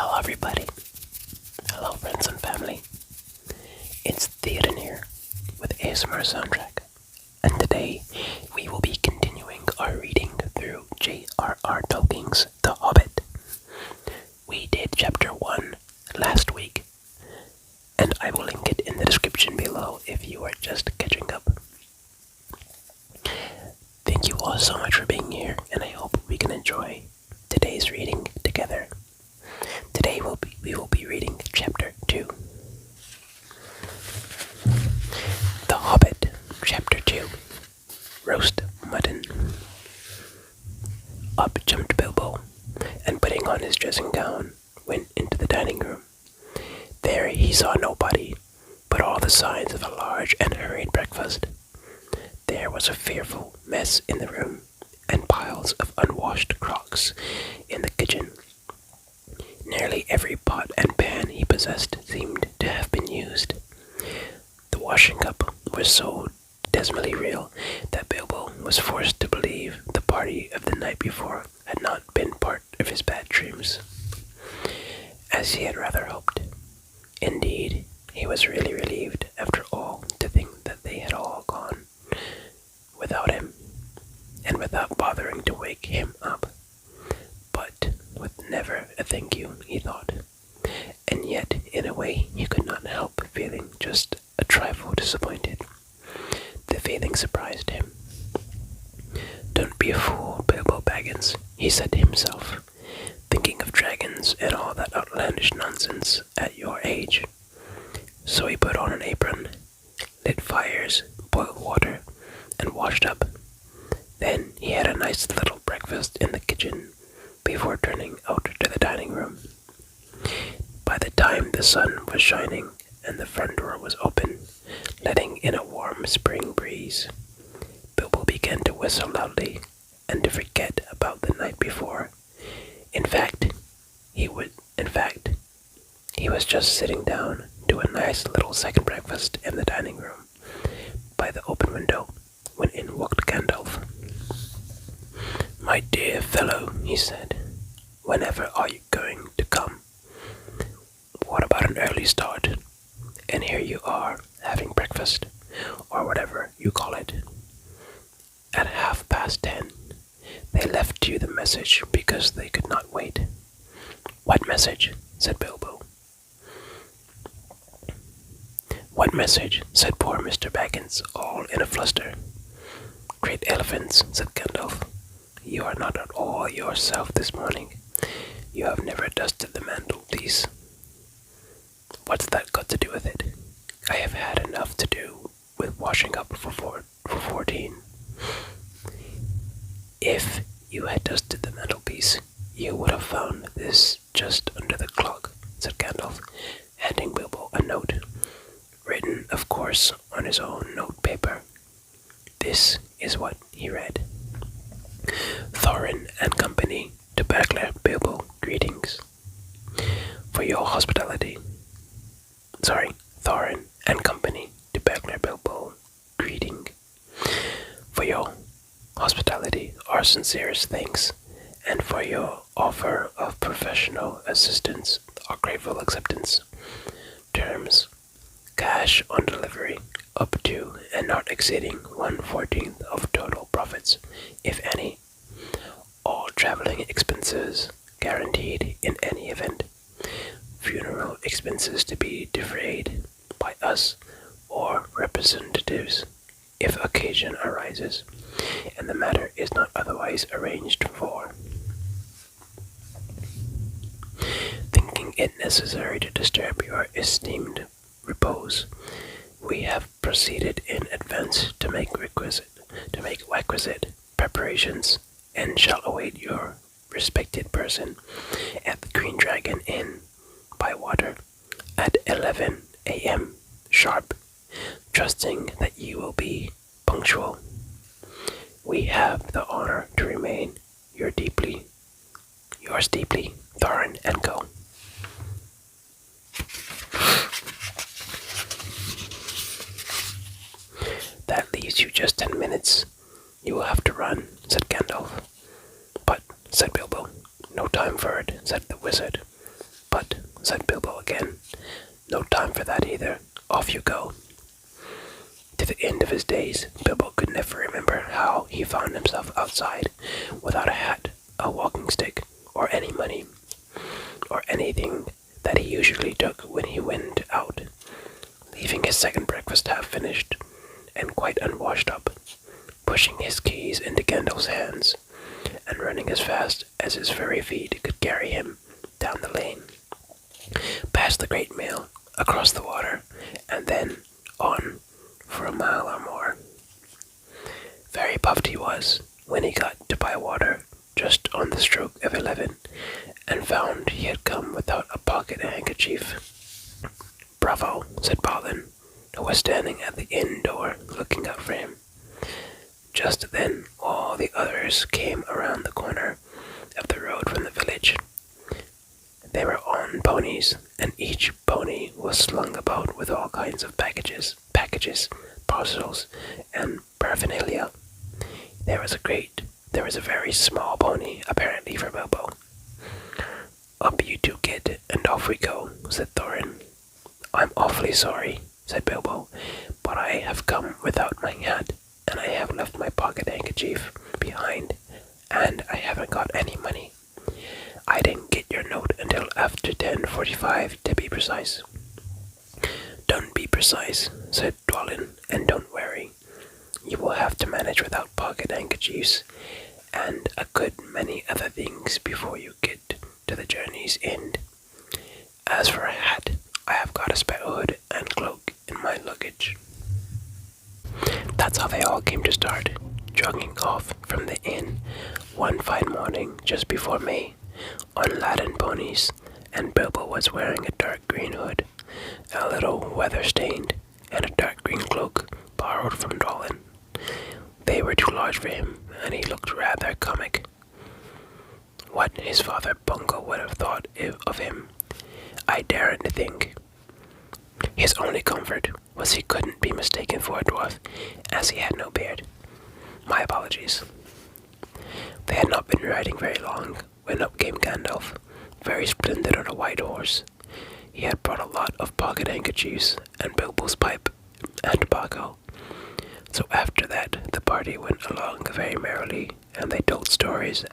Hello everybody. Hello friends and family. It's Theoden here with ASMR Soundtrack. And today we will be continuing our reading through J.R.R. Tolkien's The Hobbit. We did chapter 1 last week, and I will link it in the description below if you are just catching up. Thank you all so much for being here, and I hope we can enjoy today's reading together. Today we will be reading chapter 2. The Hobbit, chapter 2. Roast Mutton. Up jumped Bilbo, and putting on his dressing gown, went into the dining room. There he saw nobody, but all the signs of a large and hurried breakfast. There was a fearful mess in the room, and piles of unwashed crocks in the kitchen. Nearly every pot and pan he possessed seemed to have been used. The washing up was so dismally real that Bilbo was forced to believe the party of the night before had not been part of his bad dreams, as he had rather hoped. Indeed, he was really relieved after all to think that they had all gone without him, and without bothering to wake him up. But with never a thank you, he thought. And yet, in a way, he could not help feeling just a trifle disappointed. The feeling surprised him. "Don't be a fool, Bilbo Baggins," he said to himself, "thinking of dragons and all that outlandish nonsense at your age." So he put on an apron, lit fires, boiled water, and washed up. Then he had a nice little breakfast in the kitchen before turning out to the dining room. By the time the sun was shining and the front door was open, letting in a warm spring breeze, Bilbo began to whistle loudly and to forget about the night before. In fact, he was just sitting down to a nice little second breakfast in the dining room by the open window when in walked Gandalf. "My dear fellow," he said, "whenever are you going to come? What about an early start? And here you are, having breakfast, or whatever you call it, at 10:30. They left you the message because they could not wait." "What message?" said Bilbo. "What message?" said poor Mr. Baggins, all in a fluster. "Great elephants," said Gandalf. "You are not at all yourself this morning. You have never dusted the mantelpiece." "What's that got to do with it? I have had enough to do with washing up for 14. "If you had dusted the mantelpiece, you would have found this just under the clock," said Gandalf, handing Bilbo a note, written, of course, on his own note paper. This is what he read. "Thorin and Company, to Bagler Bilbo, greetings. For your hospitality. Thorin and Company, to Bagler Bilbo, greeting. For your hospitality, our sincerest thanks, and for your offer of professional assistance, our grateful acceptance. Terms: cash on delivery, up to and not exceeding 1/14 of total profits, if any. All traveling expenses guaranteed in any event. Funeral expenses to be defrayed by us or representatives if occasion arises, and the matter is not otherwise arranged for. Thinking it necessary to disturb your esteemed repose, we have proceeded in advance to make requisite preparations, and shall await your respected person at the Green Dragon Inn by water at 11 a.m. sharp, trusting that you will be punctual. We have the honor to remain yours deeply, Thorin and Co." "That leaves you just 10 minutes. You will have to run," said Gandalf. "But," said Bilbo. "No time for it," said the wizard. But, said Bilbo again, no time for that either. Off you go. To the end of his days, Bilbo could never remember how he found himself outside without a hat, a walking stick, or any money, or anything that he usually took when he went out, leaving his second breakfast half finished and quite unwashed up, pushing his keys into Gandalf's hands, and running as fast as his furry feet could carry him down the lane, past the Great Mill, across the water, and then on for a mile or more. Very puffed he was when he got to Bywater, just on the stroke of 11, and found he had come without a pocket handkerchief. Bravo, said Balin, who was standing at the inn door looking out for him. Just then all the others came around the corner of the road from the village. They were on ponies, and each pony was slung about with all kinds of packages, parcels, and paraphernalia. There was a very small pony, apparently for Bilbo. Up you two, kid, and off we go, said Thorin. I'm awfully sorry, said Bilbo, but I have come without my hat, and I have left my pocket handkerchief behind, and I haven't got any money. I didn't get your note until after 10:45, to be precise. Don't be precise, said Dwalin, and don't worry. You will have to manage without pocket handkerchiefs, and a good many other things before you get to the journey's end. As for a hat, I have got a spare hood and cloak in my luggage. That's how they all came to start, jogging off from the inn one fine morning just before May, on laden ponies, and Bilbo was wearing a dark green hood, a little weather-stained, and a dark green cloak borrowed from Dwalin. They were too large for him, and he looked rather comic. What his father Bungo would have thought of him, I daren't think. His only comfort was he couldn't be mistaken for a dwarf, as he had no beard. My apologies. They had not been riding very long when up came Gandalf, very splendid on a white horse. He had brought a lot of pocket handkerchiefs and Bilbo's pipe and tobacco. So after that, the party went along very merrily, and they told stories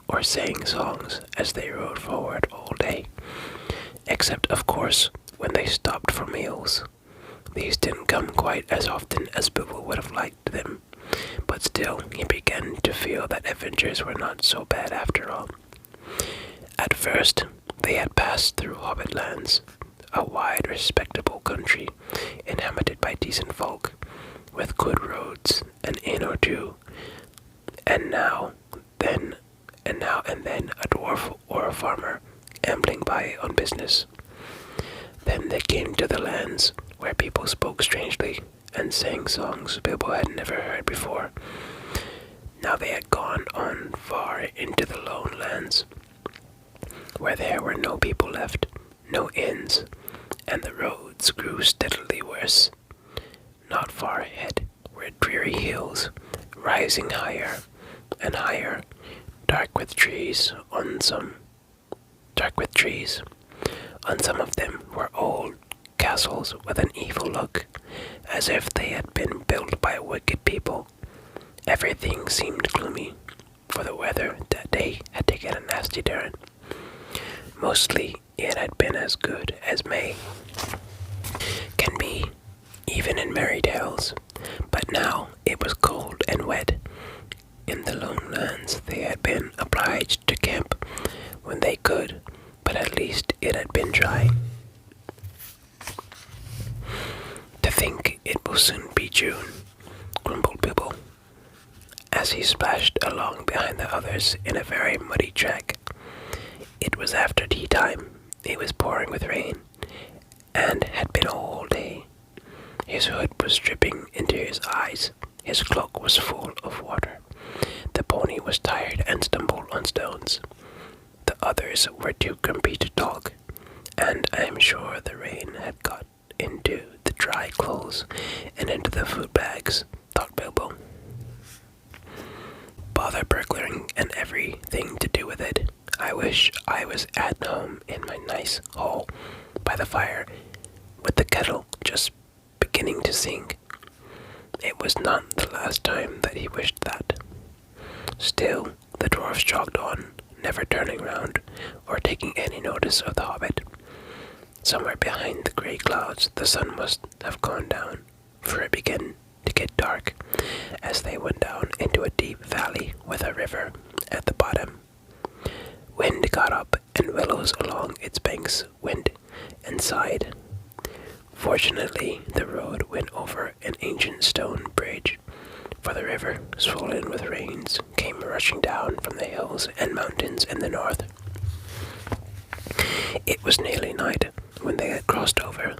or sang songs as they rode forward all day, except of course when they stopped for meals. These didn't come quite as often as Bilbo would have liked them, but still he began to feel that adventures were not so bad after all. At first, they had passed through Hobbit lands, a wide, respectable country inhabited by decent folk, with good roads, an inn or two, and now and then a dwarf or a farmer ambling by on business. Then they came to the lands where people spoke strangely and sang songs Bilbo had never heard before. Now they had gone on far into the lone lands, where there were no people left, no inns, and the roads grew steadily worse. Not far ahead were dreary hills, rising higher and higher, dark with trees. On some of them were old castles with an evil look, as if they had been built by wicked people. Everything seemed gloomy, for the weather that day had taken a nasty turn. Mostly it had been as good as May can be, even in merry tales, but now it was cold and wet. In the lone lands they had been obliged to camp when they could, but at least it had been dry. To think it will soon be June, grumbled Bilbo, as he splashed along behind the others in a very muddy track. It was after tea time. It was pouring with rain, and had been all day. His hood was dripping into his eyes. His cloak was full of water. The pony was tired and stumbled on stones. The others were too grumpy to talk, and I am sure the rain had got into the dry clothes and into the food bags, thought Bilbo. Bother burglaring and everything to do with it, I wish I was at home in my nice hole by the fire, with the kettle just beginning to sing. It was not the last time that he wished that. Still, the dwarfs jogged on, never turning round or taking any notice of the hobbit. Somewhere behind the grey clouds the sun must have gone down, for it began to get dark as they went down into a deep valley with a river at the bottom. Wind got up, and willows along its banks went and sighed. Fortunately, the road went over an ancient stone bridge, for the river, swollen with rains, came rushing down from the hills and mountains in the north. It was nearly night when they had crossed over.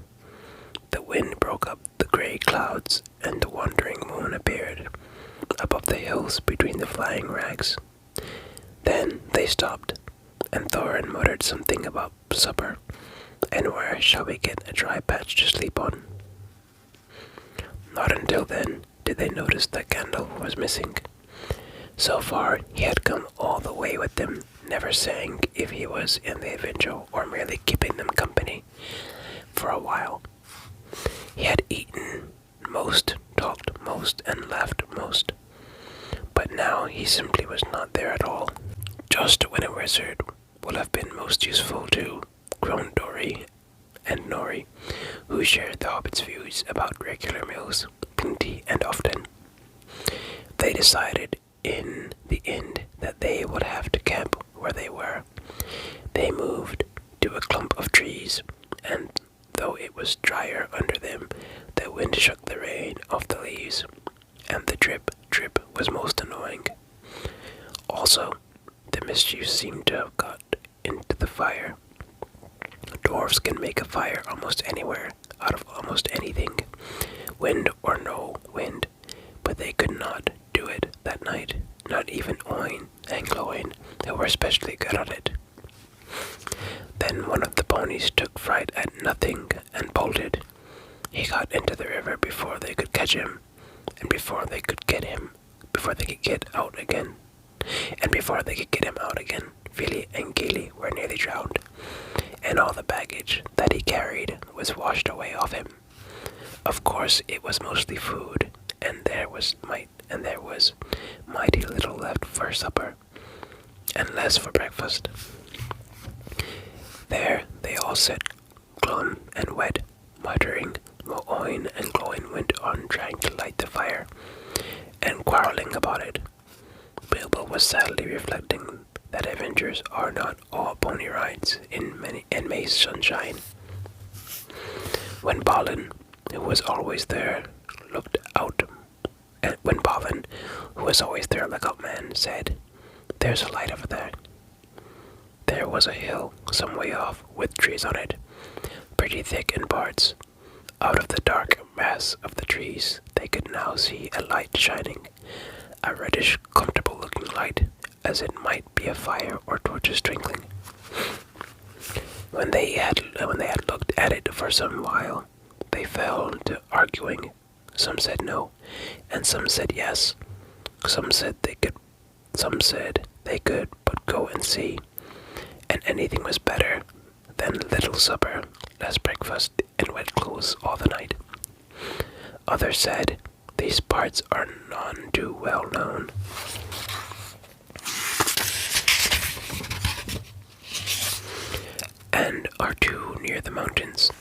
The wind broke up the grey clouds, and the wandering moon appeared above the hills between the flying rags. Then they stopped, and Thorin muttered something about supper, and where shall we get a dry patch to sleep on? Not until then did they notice that Gandalf was missing. So far, he had come all the way with them, never saying if he was in the adventure or merely keeping them company for a while. He had eaten most, talked most, and laughed most. But now he simply was not there at all. Just when a wizard would have been most useful to groaned Dori and Nori, who shared the hobbit's views about regular meals, plenty and often. They decided in the end that they would have to camp where they were. They moved to a clump of trees, and though it was drier under them, the wind shook the rain off the leaves, and the drip was most annoying. Also, the mischief seemed to have got into the fire. Dwarves can make a fire almost anywhere, out of almost anything, wind or no wind, but they could not do it that night, not even Oin and Gloin, who were especially good at it. Then one of the ponies took fright at nothing and bolted. He got into the river before they could catch him, and before they could get him out again, Fili and Gili were nearly drowned, and all the baggage that he carried was washed away off him. Of course, it was mostly food, and there was mighty little left for supper, and less for breakfast. There they all sat, glum and wet, muttering, while Oin and Gloin went on trying to light the fire, and quarreling about it. Bilbo was sadly reflecting that adventures are not all pony rides in May's sunshine. When Balin, who was always there, looked out, and when Balin, who was always their lookout man, said, "There's a light over there." There was a hill some way off with trees on it, pretty thick in parts. Out of the dark mass of the trees, they could now see a light shining, a reddish, comfortable-looking light, as it might be a fire or torches twinkling. When they had looked at it for some while, they fell to arguing. Some said no, and some said yes. Some said they could but go and see, and anything was better than little supper, less breakfast, and wet clothes all the night. Others said, "These parts are none too well known, and are too near the mountains.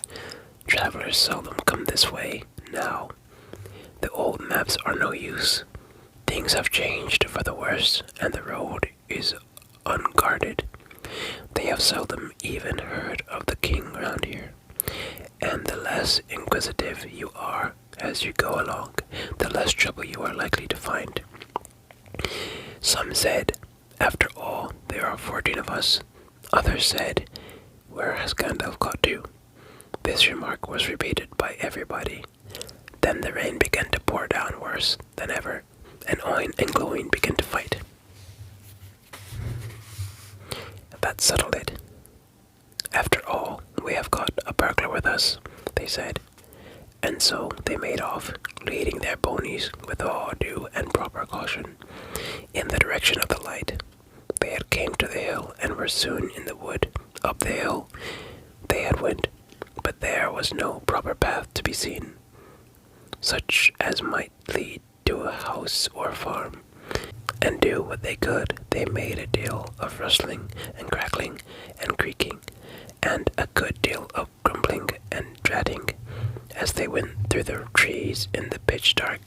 Travelers seldom come this way now. The old maps are no use. Things have changed for the worse, and the road is unguarded. They have seldom even heard of the king round here, and the less inquisitive you are as you go along, the less trouble you are likely to find." Some said, "After all, there are 14 of us." Others said, "Where has Gandalf got to?" This remark was repeated by everybody. Then the rain began to pour down worse than ever, and Oin and Gloin began to fight. That settled it. "After all, we have got a burglar with us," they said. And so they made off, leading their ponies with all due and proper caution, in the direction of the light. They had came to the hill and were soon in the wood. Up the hill they had went, but there was no proper path to be seen, such as might lead to a house or farm. And do what they could, they made a deal of rustling and crackling and creaking, and a good deal of grumbling and dratting as they went through the trees in the pitch dark.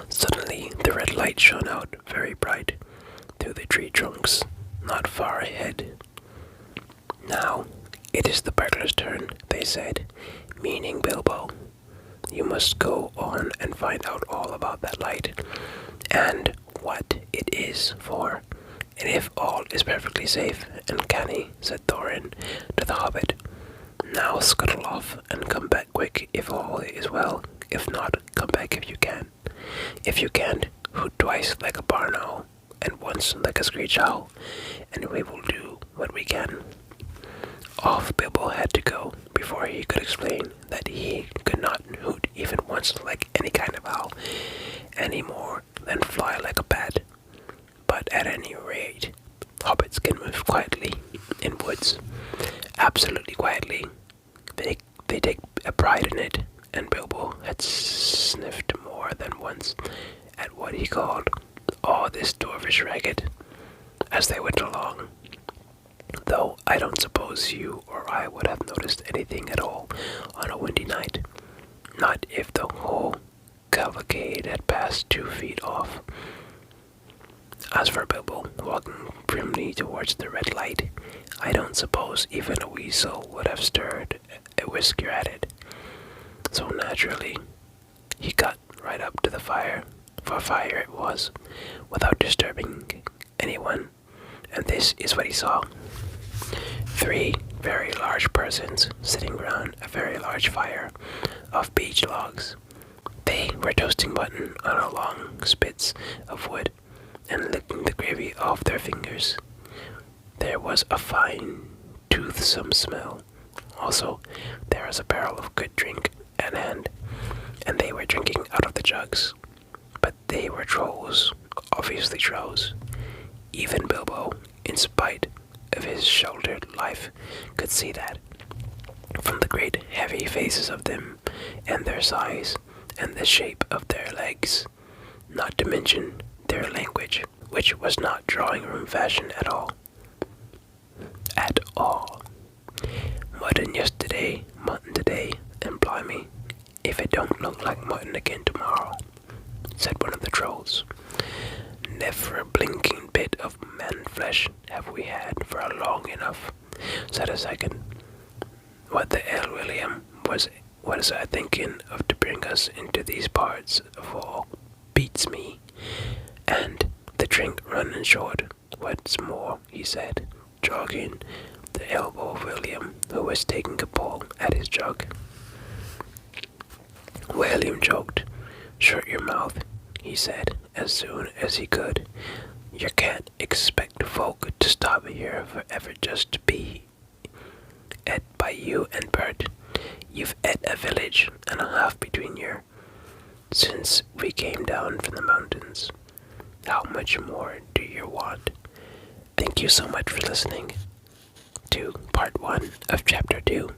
Suddenly the red light shone out very bright through the tree trunks not far ahead. "Now it is the burglar's turn," they said, meaning Bilbo. "You must go on and find out all about that light, and what it is for, and if all is perfectly safe and canny," said Thorin to the Hobbit. "Now scuttle off and come back quick if all is well. If not, come back if you can. If you can't, hoot twice like a barn owl, and once like a screech owl, and we will do what we can." Off Bilbo had to go before he could explain that he could not hoot even once like any kind of owl, any more than fly like a bat. But at any rate, hobbits can move quietly in woods, absolutely quietly. They take a pride in it, and Bilbo had sniffed more than once at what he called all this dwarvish racket as they went along. Though I don't suppose you or I would have noticed anything at all on a windy night, not if the whole cavalcade had passed 2 feet off. As for Bilbo walking primly towards the red light, I don't suppose even a weasel would have stirred a whisker at it. So naturally, he got right up to the fire, for fire it was, without disturbing anyone, and this is what he saw. 3 very large persons sitting round a very large fire of beech logs. They were toasting mutton on a long spits of wood and licking the gravy off their fingers. There was a fine, toothsome smell. Also, there was a barrel of good drink at hand, and they were drinking out of the jugs. But they were trolls, obviously trolls. Even Bilbo, in spite of his sheltered life, could see that, from the great heavy faces of them, and their size, and the shape of their legs, not to mention their language, which was not drawing-room fashion at all. At all. Mutton yesterday, mutton today, and blimey, if it don't look like mutton again tomorrow, said one of the trolls. Never a blinking bit of man-flesh have we had for a long enough, said a second. What the hell, William, was I thinking of to bring us into these parts of all? Beats me. And the drink running short. What's more, he said, jogging the elbow of William, who was taking a pull at his jug. William joked. Shut your mouth, he said, as soon as he could. You can't expect folk to stop here forever just to be et by you and Bert. You've et a village and a half between you since we came down from the mountains. How much more do you want? Thank you so much for listening to part 1 of chapter 2.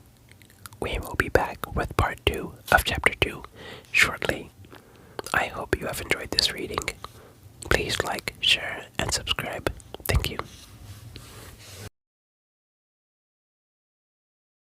We will be back with part 2 of chapter 2 shortly. I hope you have enjoyed this reading. Please like, share, and subscribe.